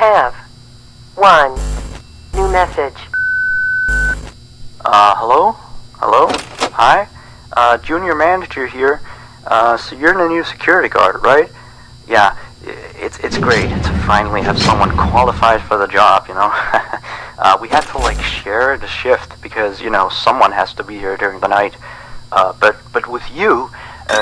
have 1 new message. Hello? Hello? Hi? Junior manager here. So you're the new security guard, right? Yeah, it's great to finally have someone qualified for the job, you know? We had to, like, share the shift because, you know, someone has to be here during the night. But with you,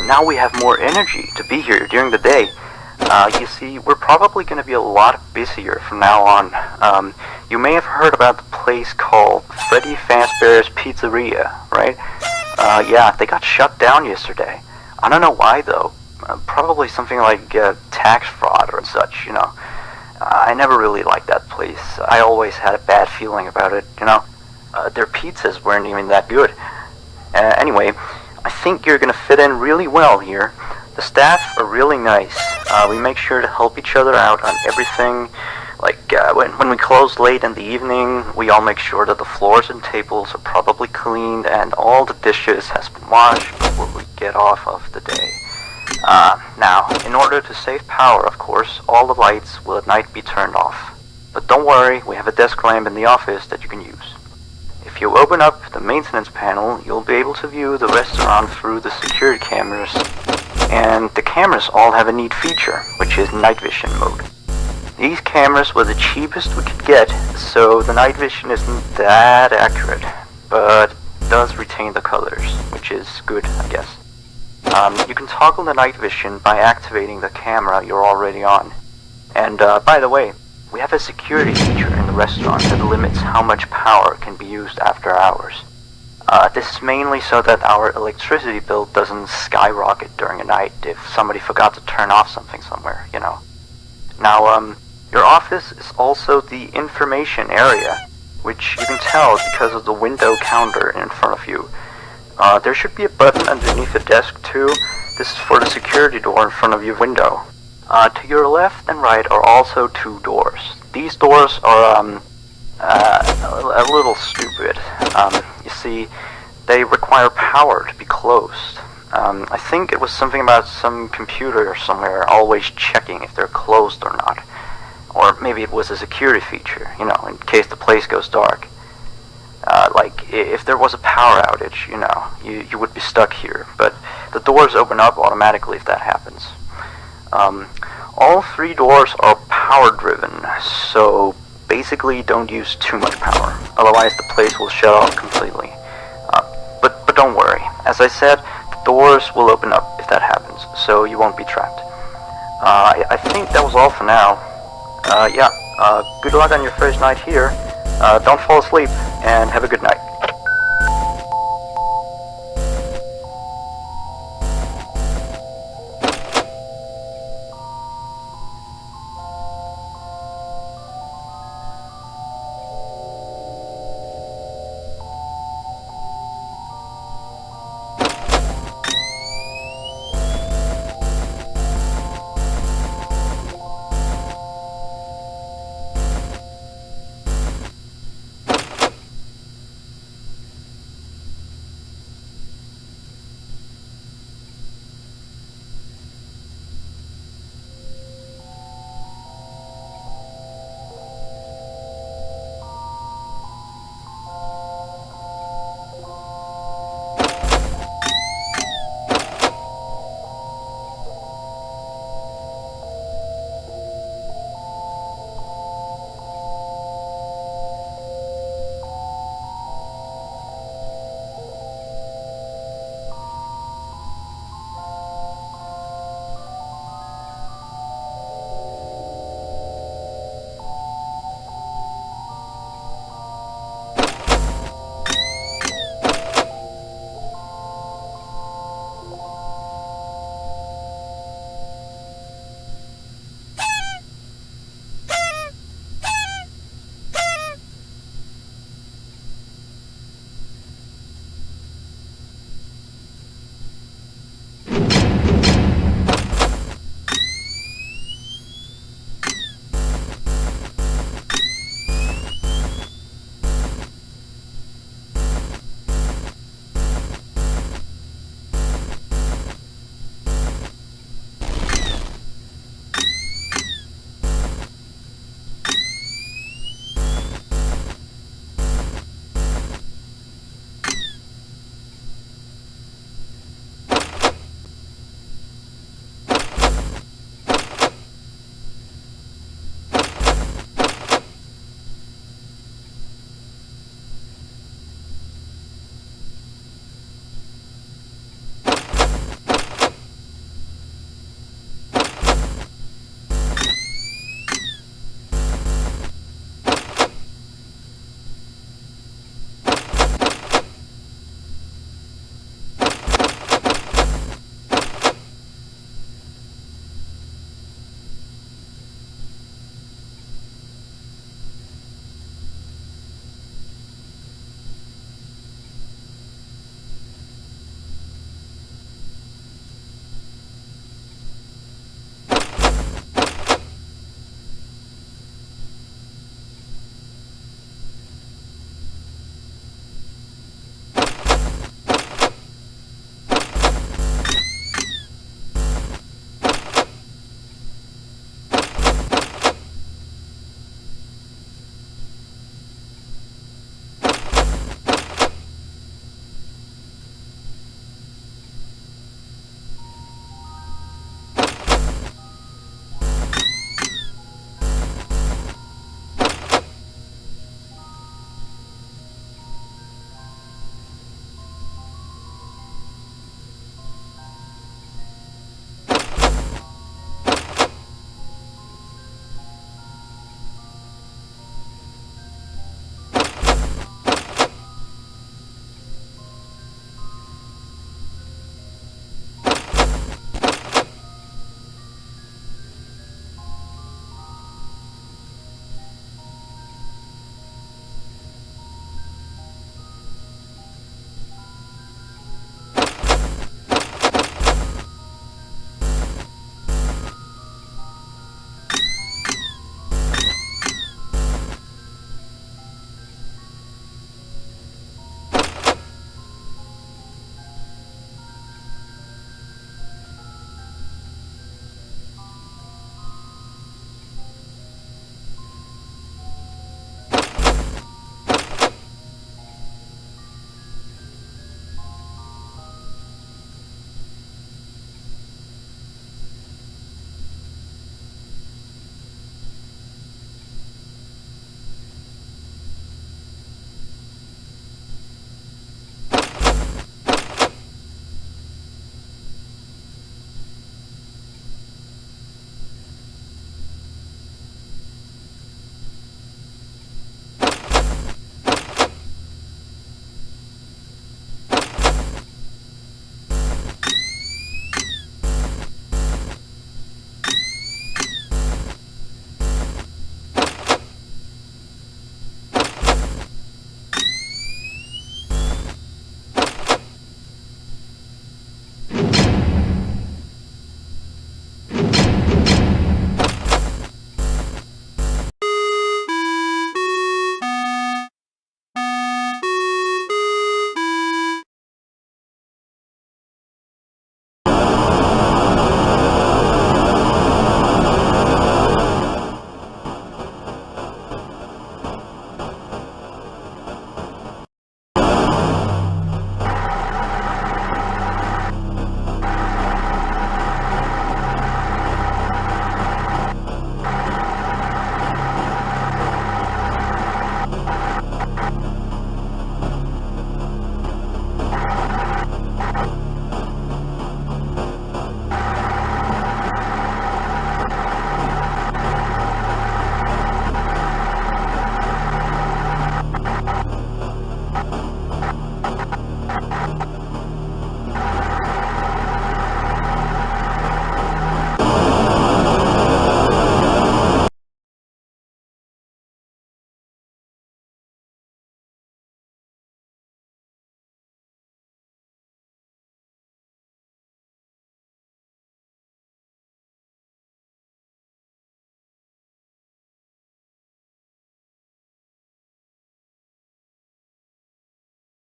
now we have more energy to be here during the day. You see, we're probably going to be a lot busier from now on. You may have heard about the place called Freddy Fazbear's Pizzeria, right? Yeah, they got shut down yesterday. I don't know why, though. Probably something like tax fraud or such, you know. I never really liked that place. I always had a bad feeling about it, you know. Their pizzas weren't even that good. Anyway, I think you're going to fit in really well here. The staff are really nice. We make sure to help each other out on everything. Like, when we close late in the evening, we all make sure that the floors and tables are properly cleaned and all the dishes has been washed before we get off of the day. Now, in order to save power, of course, all the lights will at night be turned off. But don't worry, we have a desk lamp in the office that you can use. If you open up the maintenance panel, you'll be able to view the restaurant through the security cameras. And the cameras all have a neat feature, which is night vision mode. These cameras were the cheapest we could get, so the night vision isn't that accurate, but does retain the colors, which is good, I guess. You can toggle the night vision by activating the camera you're already on. And by the way, we have a security feature in the restaurant that limits how much power can be used after hours. This is mainly so that our electricity bill doesn't skyrocket during a night if somebody forgot to turn off something somewhere, you know. Now, your office is also the information area, which you can tell because of the window counter in front of you. There should be a button underneath the desk too. This is for the security door in front of your window. To your left and right are also 2 doors. These doors are a little stupid. You see, they require power to be closed. I think it was something about some computer somewhere always checking if they're closed or not. Or maybe it was a security feature, you know, in case the place goes dark. Like, if there was a power outage, you know, you would be stuck here. But the doors open up automatically if that happens. All 3 doors are power-driven, so basically don't use too much power. Otherwise the place will shut off completely. But don't worry. As I said, the doors will open up if that happens, so you won't be trapped. I think that was all for now. Yeah, good luck on your first night here. Don't fall asleep, and have a good night.